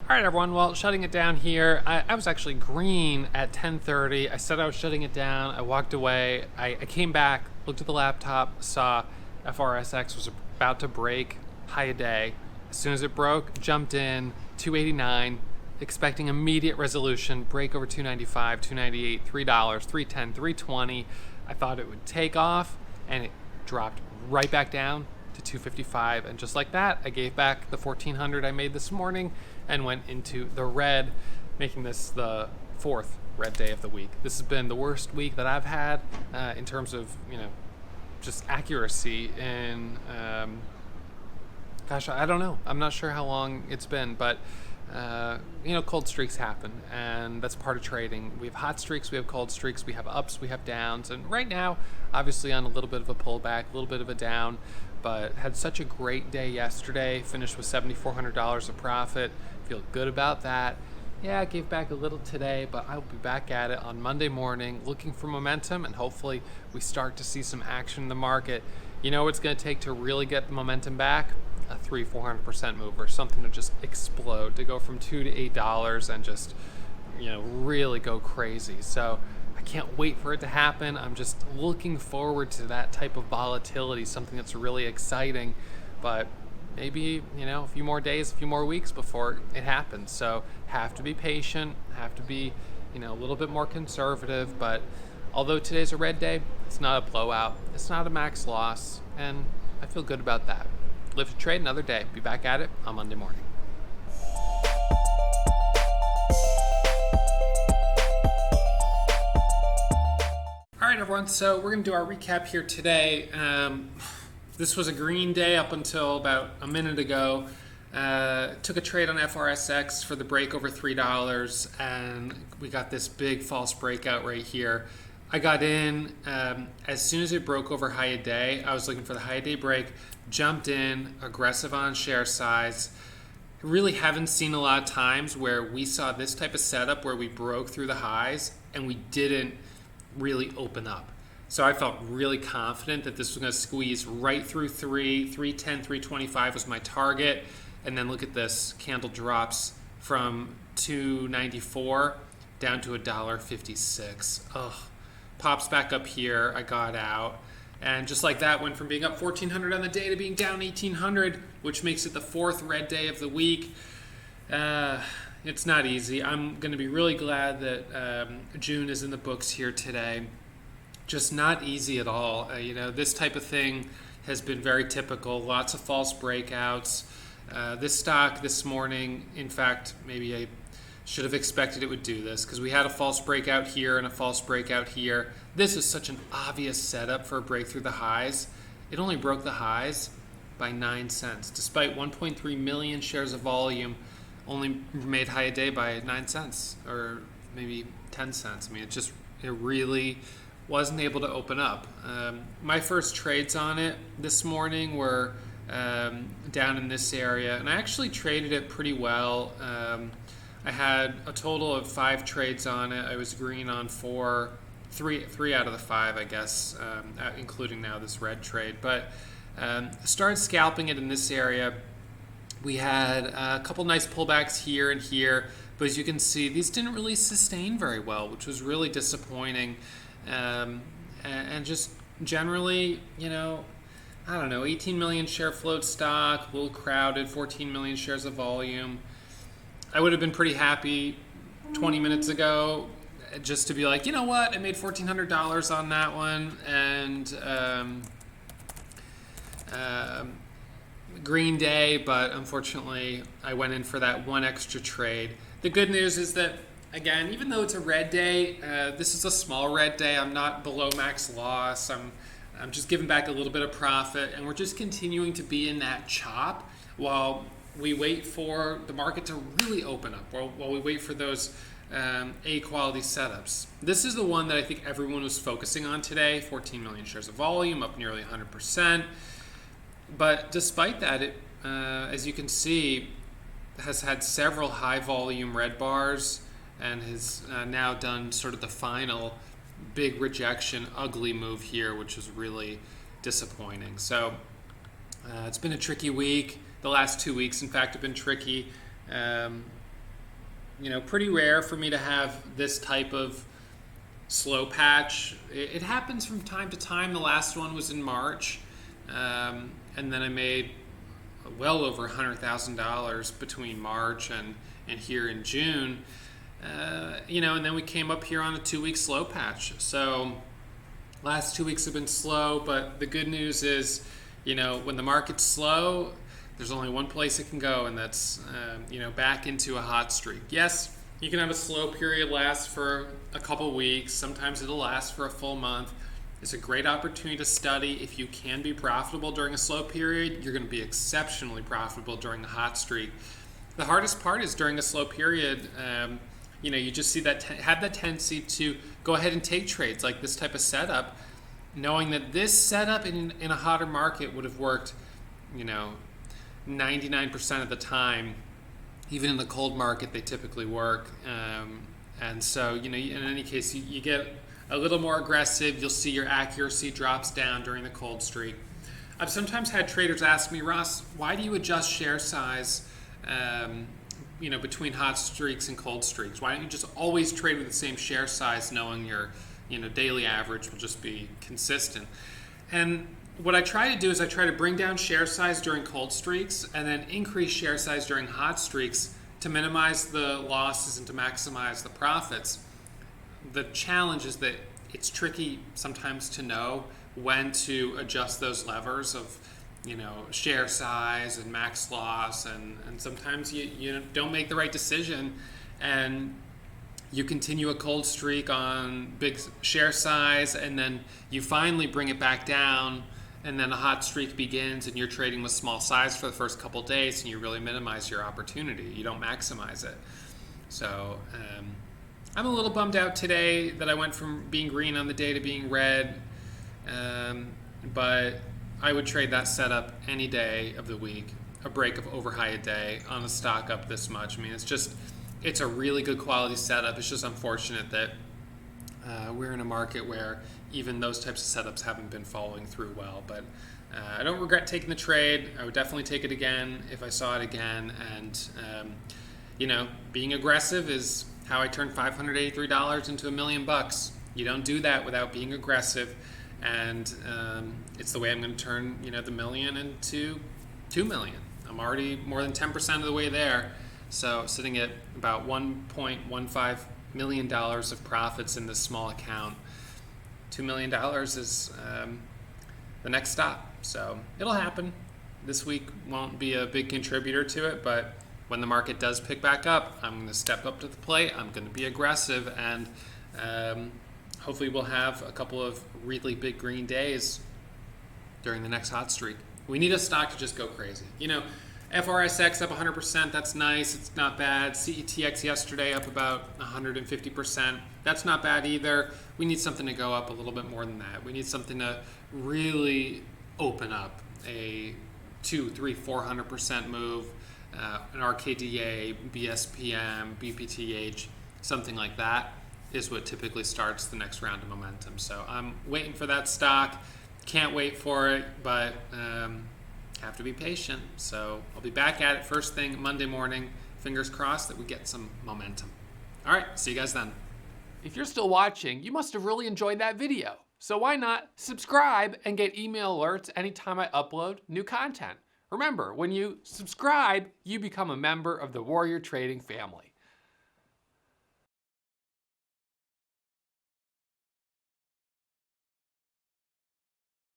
All right, everyone. Well, shutting it down here. I was actually green at 10:30. I said I was shutting it down. I walked away. I came back, looked at the laptop, saw FRSX was about to break high a day. As soon as it broke, jumped in, 289, expecting immediate resolution, break over 295, 298, $3, 310, 320. I thought it would take off, and it dropped right back down to 255, and just like that, I gave back the 1400 I made this morning and went into the red, making this the fourth red day of the week. This has been the worst week that I've had in terms of just accuracy in I don't know. I'm not sure how long it's been, but cold streaks happen, and that's part of trading. We have hot streaks, we have cold streaks, we have ups, we have downs, and right now, obviously on a little bit of a pullback, a little bit of a down, but had such a great day yesterday, finished with $7,400 of profit, feel good about that. Yeah, I gave back a little today, but I'll be back at it on Monday morning, looking for momentum, and hopefully we start to see some action in the market. You know what it's going to take to really get the momentum back? A 300-400% move, or something to just explode, to go from $2 to $8 and just really go crazy. So I can't wait for it to happen. I'm just looking forward to that type of volatility, something that's really exciting, but maybe a few more days, a few more weeks before it happens. So have to be patient, have to be a little bit more conservative. But although today's a red day, it's not a blowout, it's not a max loss, and I feel good about that. Live to trade another day. Be back at it on Monday morning. All right, everyone. So we're going to do our recap here today. This was a green day up until about a minute ago. Took a trade on FRSX for the break over $3, and we got this big false breakout right here. I got in as soon as it broke over high a day. I was looking for the high day break, jumped in, aggressive on share size. Really haven't seen a lot of times where we saw this type of setup where we broke through the highs and we didn't really open up. So I felt really confident that this was going to squeeze right through 310, 325 was my target. And then look at this, candle drops from 294 down to $1.56. Ugh. Pops back up here, I got out, and just like that, went from being up 1,400 on the day to being down 1,800, which makes it the fourth red day of the week. It's not easy. I'm going to be really glad that June is in the books here today. Just not easy at all. This type of thing has been very typical. Lots of false breakouts. This stock this morning, in fact, maybe I should have expected it would do this, because we had a false breakout here and a false breakout here. This is such an obvious setup for a break through the highs. It only broke the highs by 9 cents, despite 1.3 million shares of volume, only made high a day by 9 cents or maybe 10 cents. I mean, it really wasn't able to open up. My first trades on it this morning were down in this area, and I actually traded it pretty well. I had a total of 5 trades on it. I was green on 3 out of the 5, I guess, including now this red trade. But started scalping it in this area. We had a couple nice pullbacks here and here, but as you can see, these didn't really sustain very well, which was really disappointing. And just generally, I don't know, 18 million share float stock, a little crowded, 14 million shares of volume. I would have been pretty happy 20 minutes ago just to be like, you know what, I made $1,400 on that one, and green day, but unfortunately I went in for that one extra trade. The good news is that, again, even though it's a red day, this is a small red day. I'm not below max loss. I'm just giving back a little bit of profit, and we're just continuing to be in that chop while we wait for the market to really open up, while we wait for those A-quality setups. This is the one that I think everyone was focusing on today, 14 million shares of volume, up nearly 100%. But despite that, it, as you can see, has had several high-volume red bars and has now done sort of the final big rejection, ugly move here, which is really disappointing. So it's been a tricky week. The last 2 weeks, in fact, have been tricky. pretty rare for me to have this type of slow patch. It happens from time to time. The last one was in March, and then I made well over $100,000 between March and here in June. And then we came up here on a 2-week slow patch. So last 2 weeks have been slow, but the good news is, when the market's slow, there's only one place it can go, and that's back into a hot streak. Yes, you can have a slow period last for a couple weeks. Sometimes it'll last for a full month. It's a great opportunity to study. If you can be profitable during a slow period, you're going to be exceptionally profitable during a hot streak. The hardest part is during a slow period, you just see that have that tendency to go ahead and take trades like this type of setup, knowing that this setup in a hotter market would have worked, 99% of the time. Even in the cold market, they typically work. And so, in any case, you get a little more aggressive. You'll see your accuracy drops down during the cold streak. I've sometimes had traders ask me, Ross, why do you adjust share size between hot streaks and cold streaks? Why don't you just always trade with the same share size, knowing your daily average will just be consistent? And what I try to do is I try to bring down share size during cold streaks and then increase share size during hot streaks to minimize the losses and to maximize the profits. The challenge is that it's tricky sometimes to know when to adjust those levers of share size and max loss, and sometimes you don't make the right decision and you continue a cold streak on big share size, and then you finally bring it back down, and then a hot streak begins and you're trading with small size for the first couple days and you really minimize your opportunity. You don't maximize it. So I'm a little bummed out today that I went from being green on the day to being red, but I would trade that setup any day of the week, a break of over high a day on a stock up this much. I mean, it's a really good quality setup. It's just unfortunate that we're in a market where even those types of setups haven't been following through well. But I don't regret taking the trade. I would definitely take it again if I saw it again. And, being aggressive is how I turned $583 into $1 million. You don't do that without being aggressive. And it's the way I'm going to turn, the million into 2 million. I'm already more than 10% of the way there. So sitting at about $1.15 million of profits in this small account. $2 million is the next stop. So it'll happen. This week won't be a big contributor to it, but when the market does pick back up, I'm going to step up to the plate. I'm going to be aggressive, and hopefully we'll have a couple of really big green days during the next hot streak. We need a stock to just go crazy. FRSX up 100%, that's nice, it's not bad. CETX yesterday up about 150%, that's not bad either. We need something to go up a little bit more than that. We need something to really open up a 200, 300, 400% move, an RKDA, BSPM, BPTH, something like that is what typically starts the next round of momentum. So I'm waiting for that stock, can't wait for it, but have to be patient. So I'll be back at it first thing Monday morning. Fingers crossed that we get some momentum. All right, see you guys then. If you're still watching, you must have really enjoyed that video. So why not subscribe and get email alerts anytime I upload new content? Remember, when you subscribe, you become a member of the Warrior Trading family.